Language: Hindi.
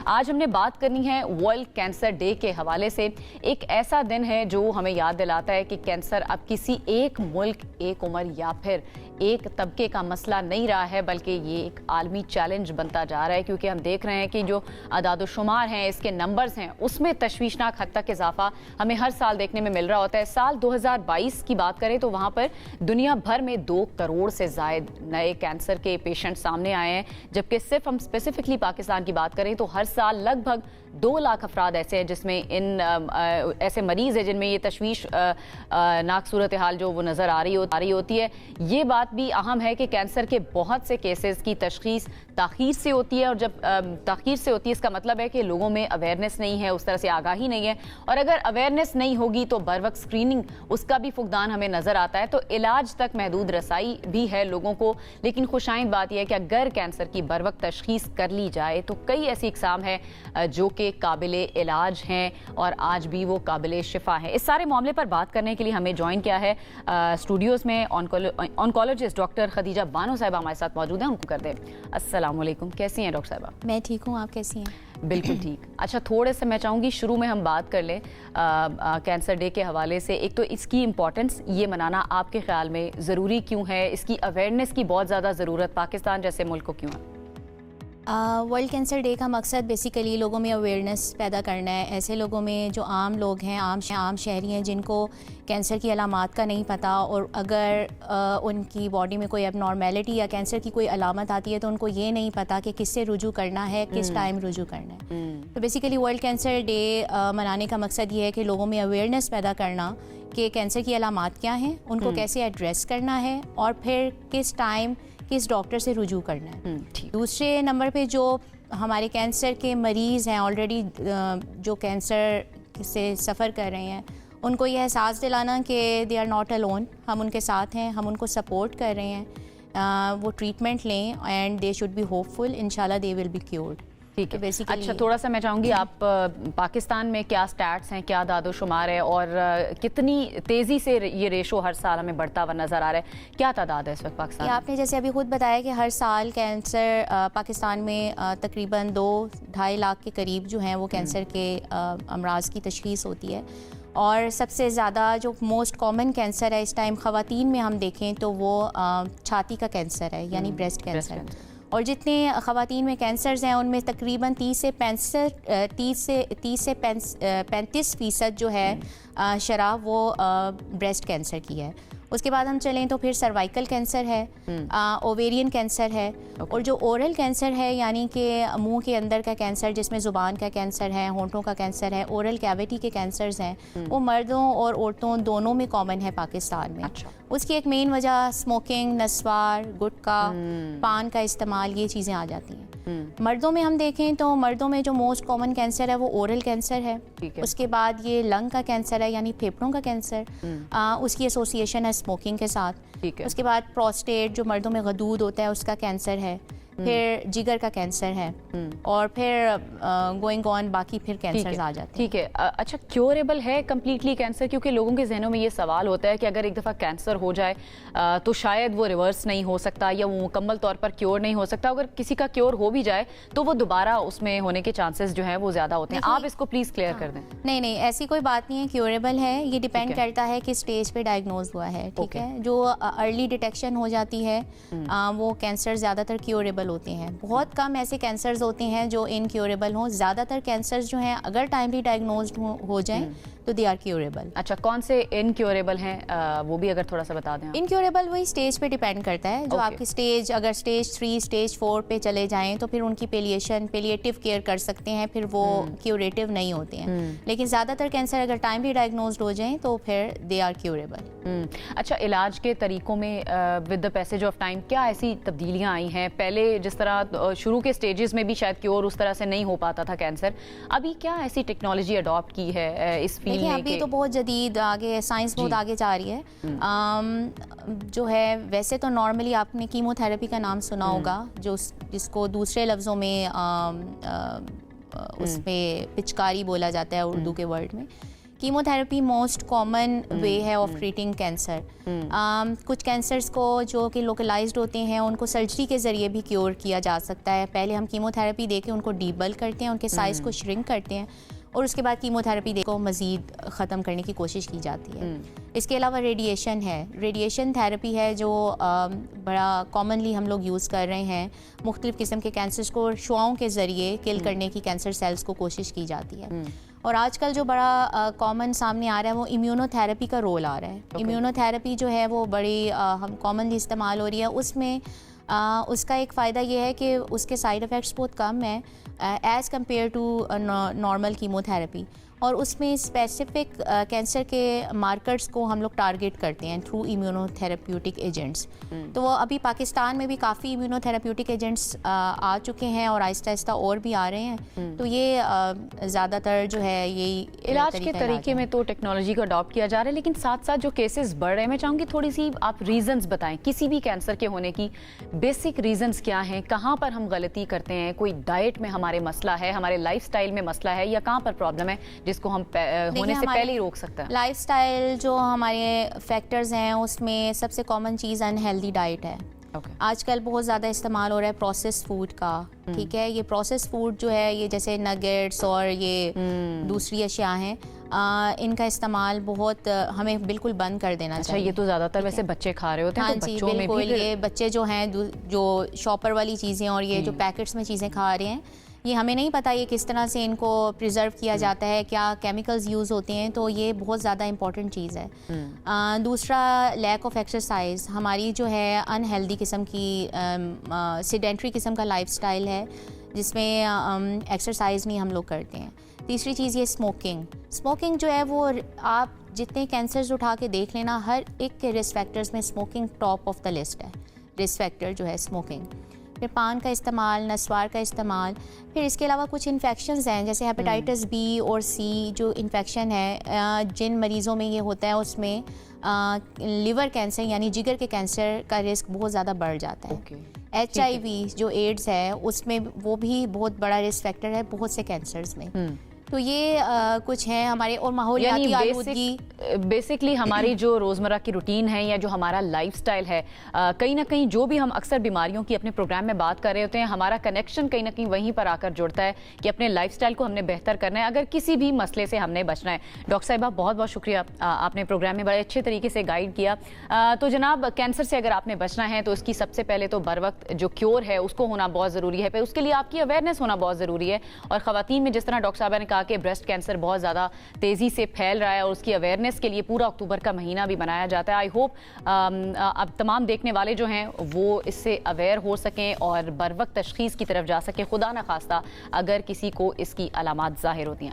आज हमने बात करनी है वर्ल्ड कैंसर डे के हवाले से। एक ऐसा दिन है जो हमें याद दिलाता है कि कैंसर अब किसी एक मुल्क, एक उम्र या फिर एक तबके का मसला नहीं रहा है, बल्कि ये एक आलमी चैलेंज बनता जा रहा है। क्योंकि हम देख रहे हैं कि जो आदादोशुमार हैं, इसके नंबर्स हैं, उसमें तशवीशनाक हद तक इजाफा हमें हर साल देखने में मिल रहा होता है। साल 2022 की बात करें तो वहाँ पर दुनिया भर में 2 करोड़ से ज़ायद नए कैंसर के पेशेंट सामने आए हैं, जबकि सिर्फ हम स्पेसिफिकली पाकिस्तान की बात करें तो हर साल लगभग 2 लाख अफराद ऐसे हैं जिसमें ऐसे मरीज़ हैं जिनमें ये तशवीश नाक सूरत हाल जो वो नज़र आ रही होती है। ये बात भी अहम है कि कैंसर के बहुत से केसेस की तशखीस ताख़ीर से होती है, और जब ताख़ीर से होती है इसका मतलब है कि लोगों में अवेयरनेस नहीं है, उस तरह से आगाही नहीं है। और अगर अवेयरनेस नहीं होगी तो बर वक्त स्क्रीनिंग उसका भी फुकदान हमें नज़र आता है। तो इलाज तक महदूद रसाई भी है लोगों को, लेकिन खुशाइंद बात यह है कि अगर कैंसर की बर वक्त तशखीस कर ली जाए तो कई ऐसी इकसाम है जो कि काबिले इलाज हैं और आज भी वो काबिले शिफा हैं। इस सारे मामले पर बात करने के लिए हमें ज्वाइन किया है स्टूडियोज़ में ऑन्कोलॉजिस्ट डॉक्टर खदीजा बानो साहिबा हमारे साथ मौजूद हैं। उनको कर दें अस्सलाम वालेकुम। कैसी हैं डॉक्टर साहिबा? मैं ठीक हूँ, आप कैसी हैं? बिल्कुल ठीक। अच्छा, थोड़े से मैं चाहूँगी शुरू में हम बात कर लें कैंसर डे के हवाले से। एक तो इसकी इम्पोर्टेंस, ये मनाना आपके ख्याल में ज़रूरी क्यों है? इसकी अवेयरनेस की बहुत ज़्यादा ज़रूरत पाकिस्तान जैसे मुल्क को क्यों है? वर्ल्ड कैंसर डे का मकसद बेसिकली लोगों में अवेयरनेस पैदा करना है। ऐसे लोगों में जो आम लोग हैं, आम शहरी हैं, जिनको कैंसर की अलामात का नहीं पता, और अगर उनकी बॉडी में कोई एबनॉर्मेलिटी या कैंसर की कोई अलामत आती है तो उनको ये नहीं पता कि किससे रुजू करना है, किस टाइम रुजू करना है। तो बेसिकली वर्ल्ड कैंसर डे मनाने का मकसद ये है कि लोगों में अवेयरनेस पैदा करना कि कैंसर की अलामात क्या हैं, उनको कैसे एड्रेस करना है और फिर किस टाइम किस डॉक्टर से रुजू करना है। दूसरे नंबर पे जो हमारे कैंसर के मरीज़ हैं, ऑलरेडी जो कैंसर से सफ़र कर रहे हैं, उनको यह एहसास दिलाना कि दे आर नॉट अलोन, हम उनके साथ हैं, हम उनको सपोर्ट कर रहे हैं, वो ट्रीटमेंट लें and they should be hopeful, इंशाल्लाह दे विल बी क्योर्ड। ठीक है। अच्छा, थोड़ा सा मैं चाहूँगी आप पाकिस्तान में क्या स्टैट्स हैं, क्या दादोशुमार है और कितनी तेज़ी से ये रेशो हर साल हमें बढ़ता हुआ नज़र आ रहा है? क्या तादाद है इस वक्त पाकिस्तान में? आपने जैसे अभी खुद बताया कि हर साल कैंसर पाकिस्तान में तकरीबन 2-2.5 लाख के करीब जो हैं वो कैंसर के अमराज की तशख़ीस होती है। और सबसे ज़्यादा जो मोस्ट कॉमन कैंसर है इस टाइम ख़वातीन में हम देखें तो वो छाती का कैंसर है, यानी ब्रेस्ट कैंसर। और जितने ख़वातीन में कैंसर्स हैं उनमें तकरीबन 30 से 35% जो है शरह वो ब्रेस्ट कैंसर की है। उसके बाद हम चलें तो फिर सर्वाइकल कैंसर है, ओवेरियन कैंसर है, और जो ओरल कैंसर है यानी कि मुंह के अंदर का कैंसर, जिसमें ज़ुबान का कैंसर है, होंठों का कैंसर है, ओरल कैविटी के कैंसर्स हैं, वो मर्दों और औरतों दोनों में कॉमन है पाकिस्तान में। अच्छा। उसकी एक मेन वजह स्मोकिंग, नस्वार, गुटखा, पान का इस्तेमाल, ये चीज़ें आ जाती हैं। मर्दों में हम देखें तो मर्दों में जो मोस्ट कॉमन कैंसर है वो ओरल कैंसर है। उसके बाद ये लंग का कैंसर है, यानी फेफड़ों का कैंसर, उसकी एसोसिएशन है स्मोकिंग के साथ। उसके बाद प्रोस्टेट जो मर्दों में गदूद होता है उसका कैंसर है, फिर जिगर का कैंसर है, और फिर गोइंग ऑन बाकी फिर कैंसर आ जाते हैं। ठीक है। अच्छा, क्योरेबल है कम्प्लीटली कैंसर? क्योंकि लोगों के जहनों में ये सवाल होता है कि अगर एक दफ़ा कैंसर हो जाए तो शायद वो रिवर्स नहीं हो सकता या वो मुकम्मल तौर पर क्योर नहीं हो सकता। अगर किसी का क्योर हो भी जाए तो वो दोबारा उसमें होने के चांसेस जो हैं वो ज़्यादा होते हैं। आप इसको प्लीज़ क्लियर कर दें। नहीं, ऐसी कोई बात नहीं है, क्योरेबल है। ये डिपेंड करता है कि स्टेज पे डायग्नोज हुआ है। ठीक है। जो अर्ली डिटेक्शन हो जाती है वो कैंसर ज़्यादातर क्योरेबल होते हैं। बहुत कम ऐसे कैंसर्स होते हैं जो इनक्योरेबल हों। ज़्यादातर कैंसर्स जो हैं अगर टाइमली डायग्नोज्ड हो जाएं तो दे आर क्योरेबल। अच्छा, कौन से इनक्योरेबल हैं वो भी अगर थोड़ा सा बता दें। इनक्योरेबल वही स्टेज पे डिपेंड करता है। जो आपकी स्टेज, अगर स्टेज 3, स्टेज 4 पे चले जाएं तो फिर उनकी पेलिएटिव केयर कर सकते हैं, फिर वो क्यूरेटिव नहीं होते हैं। लेकिन ज़्यादातर कैंसर अगर टाइमली डायग्नोज्ड हो जाएं तो फिर दे आर क्योरेबल। अच्छा, इलाज के तरीकों में with the passage of time क्या ऐसी तब्दीलियाँ आई हैं? पहले जिस तरह शुरू के स्टेजेस में भी शायद क्योर उस तरह से नहीं हो पाता था कैंसर, अभी क्या ऐसी टेक्नोलॉजी अडॉप्ट की है इस फील्ड में? अभी तो बहुत जदीद आगे, साइंस बहुत आगे जा रही है। जो है वैसे तो नॉर्मली आपने कीमोथेरेपी का नाम सुना होगा, जिसको दूसरे लफ्ज़ों में उस पे पिचकारी बोला जाता है उर्दू के वर्ड में। कीमोथेरेपी मोस्ट कॉमन वे है ऑफ ट्रीटिंग कैंसर। कुछ कैंसर्स को जो कि लोकलाइज्ड होते हैं उनको सर्जरी के ज़रिए भी क्योर किया जा सकता है। पहले हम कीमोथेरेपी दे के उनको डीबल्क करते हैं, उनके साइज़ को श्रिंक करते हैं और उसके बाद कीमोथेरेपी दे को मज़ीद ख़त्म करने की कोशिश की जाती है। इसके अलावा रेडिएशन है, रेडिएशन थेरेपी है जो बड़ा कॉमनली हम लोग यूज़ कर रहे हैं। मुख्तलिफ़ किस्म के कैंसर्स को शुआओं के ज़रिए किल करने की कैंसर सेल्स को कोशिश की जाती है। और आजकल जो बड़ा कॉमन सामने आ रहा है वो इम्यूनोथेरेपी का रोल आ रहा है। इम्यूनोथेरेपी जो है वो बड़ी हम कॉमनली इस्तेमाल हो रही है। उसमें उसका एक फ़ायदा ये है कि उसके साइड इफ़ेक्ट्स बहुत कम हैं as compare to normal chemotherapy, और उसमें स्पेसिफिक कैंसर के मार्कर्स को हम लोग टारगेट करते हैं थ्रू इम्यूनोथेरेप्यूटिक एजेंट्स। तो वो अभी पाकिस्तान में भी काफ़ी इम्यूनोथेरेप्यूटिक एजेंट्स आ चुके हैं और आहिस्ता आहिस्ता और भी आ रहे हैं। तो ये ज़्यादातर जो है यही इलाज के तरीके में तो टेक्नोलॉजी को अडॉप्ट किया जा रहा है, लेकिन साथ साथ जो केसेस बढ़ रहे हैं, मैं चाहूँगी थोड़ी सी आप रीजंस बताएं किसी भी कैंसर के होने की बेसिक रीजंस क्या हैं, कहाँ पर हम गलती करते हैं, कोई डाइट में हमारे मसला है, हमारे लाइफस्टाइल में मसला है, या कहाँ पर प्रॉब्लम है जिसको हम होने से पहले ही रोक सकते हैं। लाइफस्टाइल जो हमारे फैक्टर्स हैं उसमें सबसे कॉमन चीज़ अनहेल्दी डाइट है। आजकल बहुत ज़्यादा इस्तेमाल हो रहा है प्रोसेस फूड का, ठीक है। ये प्रोसेस फूड जो है ये जैसे नगेट्स और ये दूसरी अशिया हैं, इनका इस्तेमाल बहुत हमें बिल्कुल बंद कर देना चाहिए। ये तो ज़्यादातर वैसे बच्चे खा रहे होते हैं। हाँ तो जी, बच्चों में बिल्कुल। भी ये बच्चे जो हैं जो शॉपर वाली चीज़ें और ये जो पैकेट्स में चीज़ें खा रहे हैं, ये हमें नहीं पता ये किस तरह से इनको प्रिजर्व किया जाता है, क्या केमिकल्स यूज़ होते हैं। तो ये बहुत ज़्यादा इंपॉर्टेंट चीज़ है। दूसरा लैक ऑफ एक्सरसाइज, हमारी जो है अनहेल्दी किस्म की सेडेंटरी किस्म का लाइफस्टाइल है जिसमें एक्सरसाइज नहीं हम लोग करते हैं। तीसरी चीज़ ये स्मोकिंग जो है वो आप जितने कैंसर्स उठा के देख लेना, हर एक के रिस्क फैक्टर्स में smoking top of the list है। रिस्क फैक्टर जो है स्मोकिंग, फिर पान का इस्तेमाल, नस्वार का इस्तेमाल, फिर इसके अलावा कुछ इन्फेक्शंस हैं जैसे हेपेटाइटिस बी और सी जो इन्फेक्शन है जिन मरीज़ों में ये होता है उसमें लिवर कैंसर यानी जिगर के कैंसर का रिस्क बहुत ज़्यादा बढ़ जाता है। HIV जो एड्स है उसमें वो भी बहुत बड़ा रिस्क फैक्टर है बहुत से कैंसर्स में। तो ये कुछ हैं हमारे, और माहौलियाती आलूदगी। बेसिकली हमारी जो रोज़मर्रा की रूटीन है या जो हमारा लाइफस्टाइल है, कहीं ना कहीं जो भी हम अक्सर बीमारियों की अपने प्रोग्राम में बात कर रहे होते हैं, हमारा कनेक्शन कहीं ना कहीं वहीं पर आकर जुड़ता है कि अपने लाइफस्टाइल को हमने बेहतर करना है अगर किसी भी मसले से हमने बचना है। डॉक्टर साहिबा बहुत बहुत शुक्रिया, आपने प्रोग्राम में बड़े अच्छे तरीके से गाइड किया। तो जनाब, कैंसर से अगर आपने बचना है तो उसकी सबसे पहले तो बर वक्त जो क्योर है उसको होना बहुत ज़रूरी है, फिर उसके लिए आपकी अवेयरनेस होना बहुत ज़रूरी है। और ख़वातीन में जिस तरह डॉक्टर साहिबा ने कहा कि ब्रेस्ट कैंसर बहुत ज़्यादा तेज़ी से फैल रहा है और उसकी अवेयरनेस के लिए पूरा अक्टूबर का महीना भी बनाया जाता है। आई होप अब तमाम देखने वाले जो हैं वो इससे अवेयर हो सकें और बर वक्त तशखीस की तरफ जा सकें, खुदा न खास्ता अगर किसी को इसकी अलामात ज़ाहिर होती हैं।